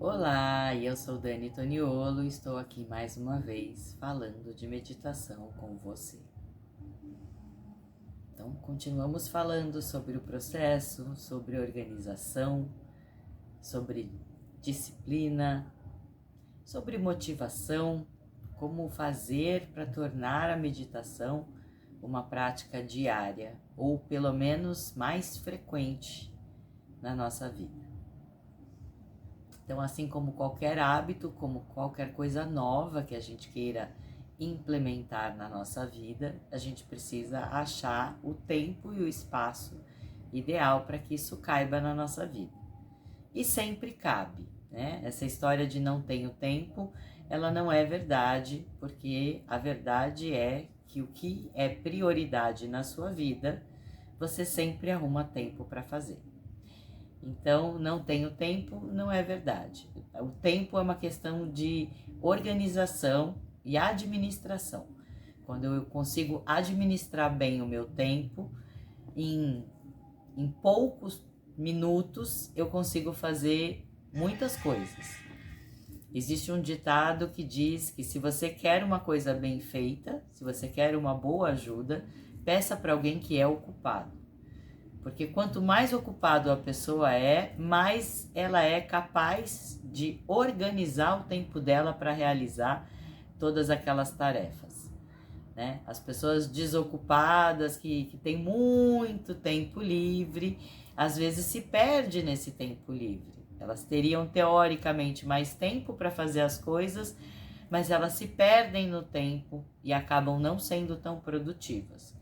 Olá, eu sou Dani Toniolo e estou aqui mais uma vez falando de meditação com você. Então, continuamos falando sobre o processo, sobre organização, sobre disciplina, sobre motivação, como fazer para tornar a meditação uma prática diária ou pelo menos mais frequente na nossa vida. Então, assim como qualquer hábito, como qualquer coisa nova que a gente queira implementar na nossa vida, a gente precisa achar o tempo e o espaço ideal para que isso caiba na nossa vida. E sempre cabe, né? Essa história de não tenho tempo, ela não é verdade, porque a verdade é que o que é prioridade na sua vida, você sempre arruma tempo para fazer. Então, não tenho tempo, não é verdade. O tempo é uma questão de organização e administração. Quando eu consigo administrar bem o meu tempo, em, em poucos minutos eu consigo fazer muitas coisas. Existe um ditado que diz que se você quer uma coisa bem feita, se você quer uma boa ajuda, peça para alguém que é ocupado. Porque quanto mais ocupado a pessoa é, mais ela é capaz de organizar o tempo dela para realizar todas aquelas tarefas, né? As pessoas desocupadas, que têm muito tempo livre, às vezes se perdem nesse tempo livre. Elas teriam teoricamente mais tempo para fazer as coisas, mas elas se perdem no tempo e acabam não sendo tão produtivas.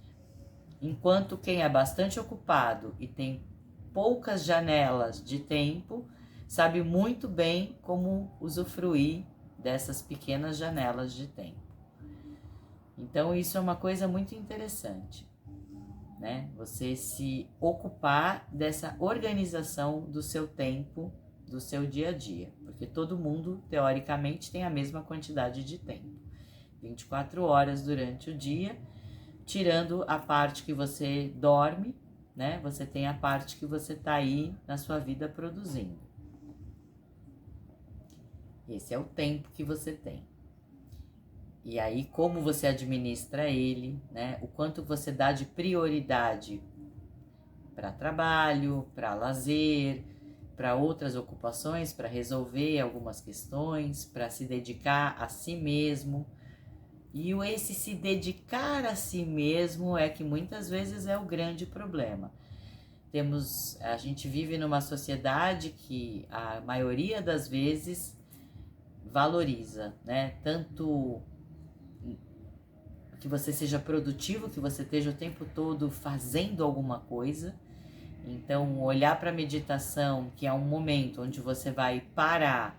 Enquanto quem é bastante ocupado e tem poucas janelas de tempo, sabe muito bem como usufruir dessas pequenas janelas de tempo. Então isso é uma coisa muito interessante, né? Você se ocupar dessa organização do seu tempo, do seu dia a dia, porque todo mundo, teoricamente, tem a mesma quantidade de tempo. 24 horas durante o dia, tirando a parte que você dorme, né? Você tem a parte que você tá aí na sua vida produzindo. Esse é o tempo que você tem. E aí, como você administra ele, né? O quanto você dá de prioridade para trabalho, para lazer, para outras ocupações, para resolver algumas questões, para se dedicar a si mesmo. E esse se dedicar a si mesmo é que muitas vezes é o grande problema. A gente vive numa sociedade que a maioria das vezes valoriza, né? Tanto que você seja produtivo, que você esteja o tempo todo fazendo alguma coisa. Então, olhar para a meditação, que é um momento onde você vai parar,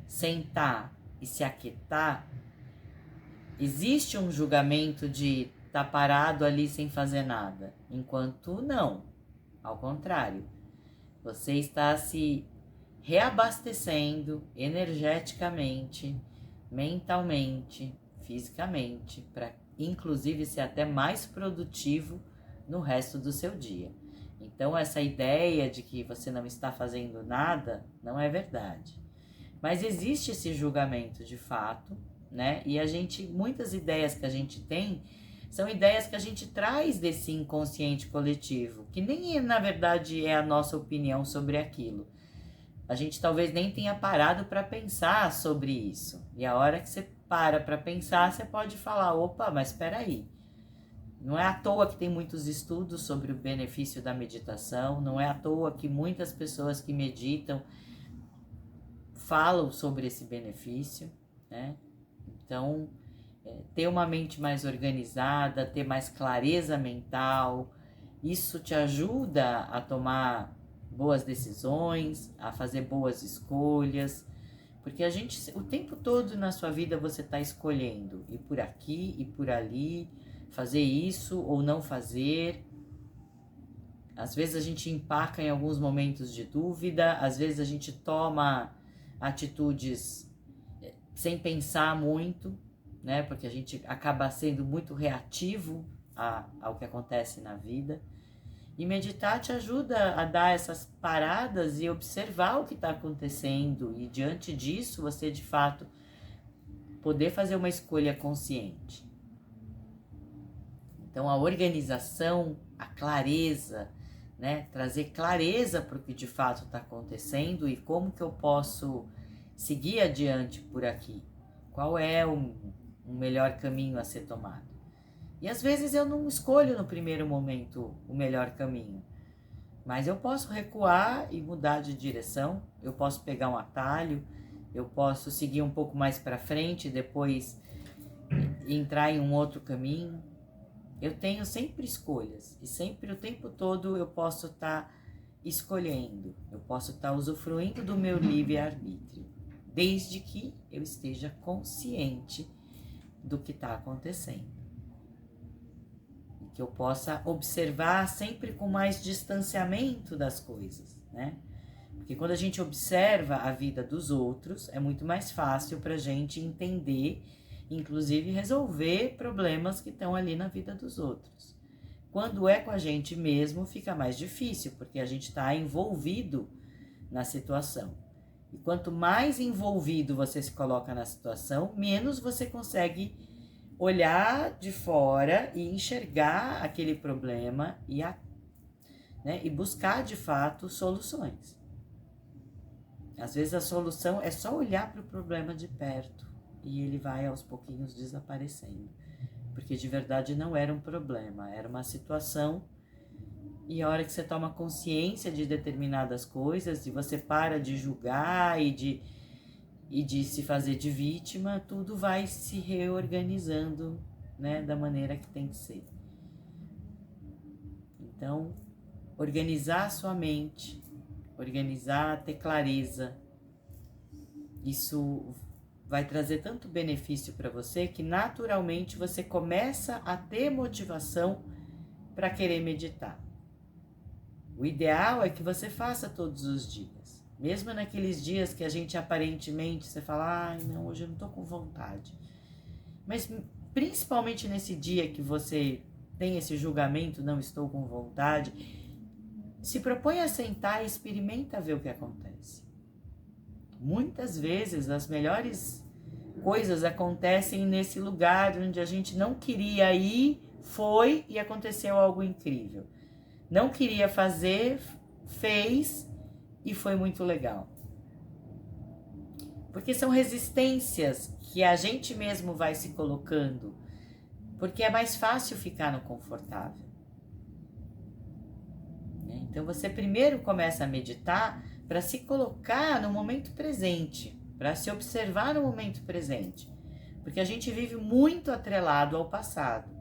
sentar e se aquietar, existe um julgamento de estar parado ali sem fazer nada, enquanto não, ao contrário, você está se reabastecendo energeticamente, mentalmente, fisicamente, para inclusive ser até mais produtivo no resto do seu dia. Então essa ideia de que você não está fazendo nada não é verdade. Mas existe esse julgamento de fato, né? E muitas ideias que a gente tem são ideias que a gente traz desse inconsciente coletivo, que nem na verdade é a nossa opinião sobre aquilo. A gente talvez nem tenha parado para pensar sobre isso. E a hora que você para pensar, você pode falar, opa, mas espera aí. Não é à toa que tem muitos estudos sobre o benefício da meditação, não é à toa que muitas pessoas que meditam falam sobre esse benefício, né? Então, ter uma mente mais organizada, ter mais clareza mental, isso te ajuda a tomar boas decisões, a fazer boas escolhas, porque o tempo todo na sua vida você está escolhendo ir por aqui e por ali, fazer isso ou não fazer. Às vezes a gente empaca em alguns momentos de dúvida, às vezes a gente toma atitudes sem pensar muito, né? Porque a gente acaba sendo muito reativo ao que acontece na vida. E meditar te ajuda a dar essas paradas e observar o que está acontecendo. E diante disso, você de fato poder fazer uma escolha consciente. Então a organização, a clareza, né? Trazer clareza para o que de fato está acontecendo e como que eu posso seguir adiante por aqui. Qual é o melhor caminho a ser tomado? E às vezes eu não escolho no primeiro momento o melhor caminho, mas eu posso recuar e mudar de direção, eu posso pegar um atalho, eu posso seguir um pouco mais para frente e depois entrar em um outro caminho. Eu tenho sempre escolhas e sempre o tempo todo eu posso estar escolhendo, eu posso estar usufruindo do meu livre-arbítrio, desde que eu esteja consciente do que está acontecendo. E que eu possa observar sempre com mais distanciamento das coisas, né? Porque quando a gente observa a vida dos outros, é muito mais fácil para a gente entender, inclusive resolver problemas que estão ali na vida dos outros. Quando é com a gente mesmo, fica mais difícil, porque a gente está envolvido na situação. E quanto mais envolvido você se coloca na situação, menos você consegue olhar de fora e enxergar aquele problema e buscar de fato soluções. Às vezes a solução é só olhar para o problema de perto e ele vai aos pouquinhos desaparecendo. Porque de verdade não era um problema, era uma situação. E a hora que você toma consciência de determinadas coisas, e você para de julgar e de se fazer de vítima, tudo vai se reorganizando, né, da maneira que tem que ser. Então, organizar a sua mente, organizar, ter clareza, isso vai trazer tanto benefício para você que naturalmente você começa a ter motivação para querer meditar. O ideal é que você faça todos os dias, mesmo naqueles dias que a gente aparentemente, você fala, ai não, hoje eu não tô com vontade. Mas principalmente nesse dia que você tem esse julgamento, não estou com vontade, se propõe a sentar e experimenta ver o que acontece. Muitas vezes as melhores coisas acontecem nesse lugar onde a gente não queria ir, foi e aconteceu algo incrível. Não queria fazer, fez e foi muito legal. Porque são resistências que a gente mesmo vai se colocando, porque é mais fácil ficar no confortável. Então você primeiro começa a meditar para se colocar no momento presente, para se observar no momento presente, porque a gente vive muito atrelado ao passado.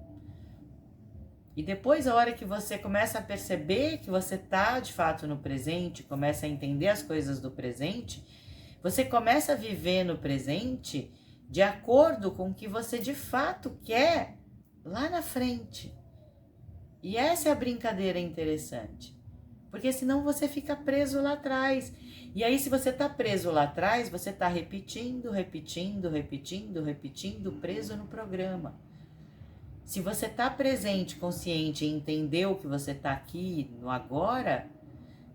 E depois, a hora que você começa a perceber que você está de fato no presente, começa a entender as coisas do presente, você começa a viver no presente de acordo com o que você de fato quer lá na frente. E essa é a brincadeira interessante, porque senão você fica preso lá atrás. E aí, se você está preso lá atrás, você está repetindo, preso no programa. Se você está presente, consciente e entendeu que você está aqui no agora,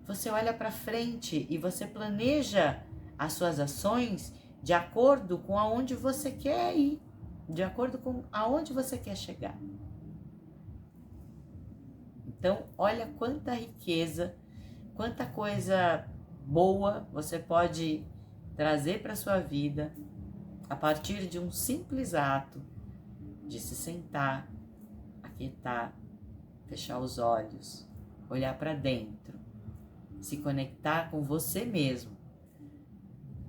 você olha para frente e você planeja as suas ações de acordo com aonde você quer ir, de acordo com aonde você quer chegar. Então, olha quanta riqueza, quanta coisa boa você pode trazer para sua vida a partir de um simples ato de se sentar, aquietar, fechar os olhos, olhar para dentro, se conectar com você mesmo,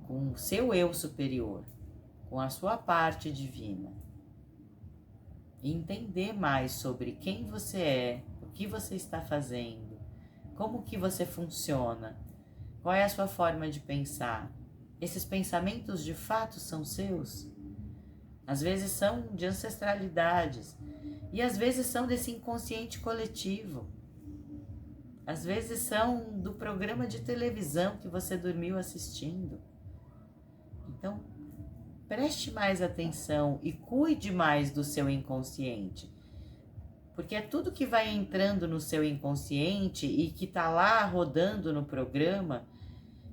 com o seu eu superior, com a sua parte divina, e entender mais sobre quem você é, o que você está fazendo, como que você funciona, qual é a sua forma de pensar. Esses pensamentos de fato são seus? Às vezes são de ancestralidades e às vezes são desse inconsciente coletivo. Às vezes são do programa de televisão que você dormiu assistindo. Então, preste mais atenção e cuide mais do seu inconsciente. Porque é tudo que vai entrando no seu inconsciente e que está lá rodando no programa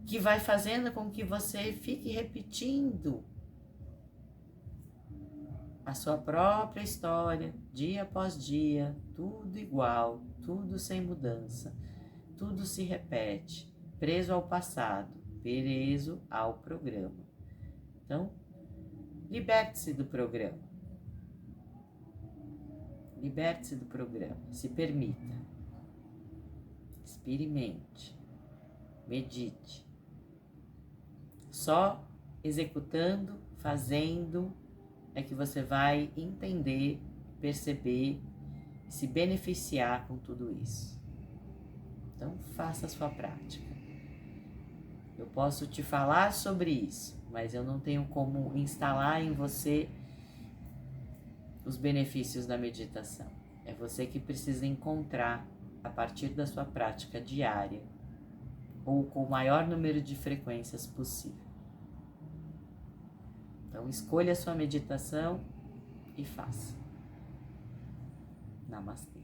que vai fazendo com que você fique repetindo a sua própria história, dia após dia, tudo igual, tudo sem mudança, tudo se repete, preso ao passado, preso ao programa. Então, liberte-se do programa. Liberte-se do programa, se permita, experimente, medite. Só executando, fazendo, é que você vai entender, perceber e se beneficiar com tudo isso. Então, faça a sua prática. Eu posso te falar sobre isso, mas eu não tenho como instalar em você os benefícios da meditação. É você que precisa encontrar a partir da sua prática diária ou com o maior número de frequências possível. Então, escolha a sua meditação e faça. Namastê.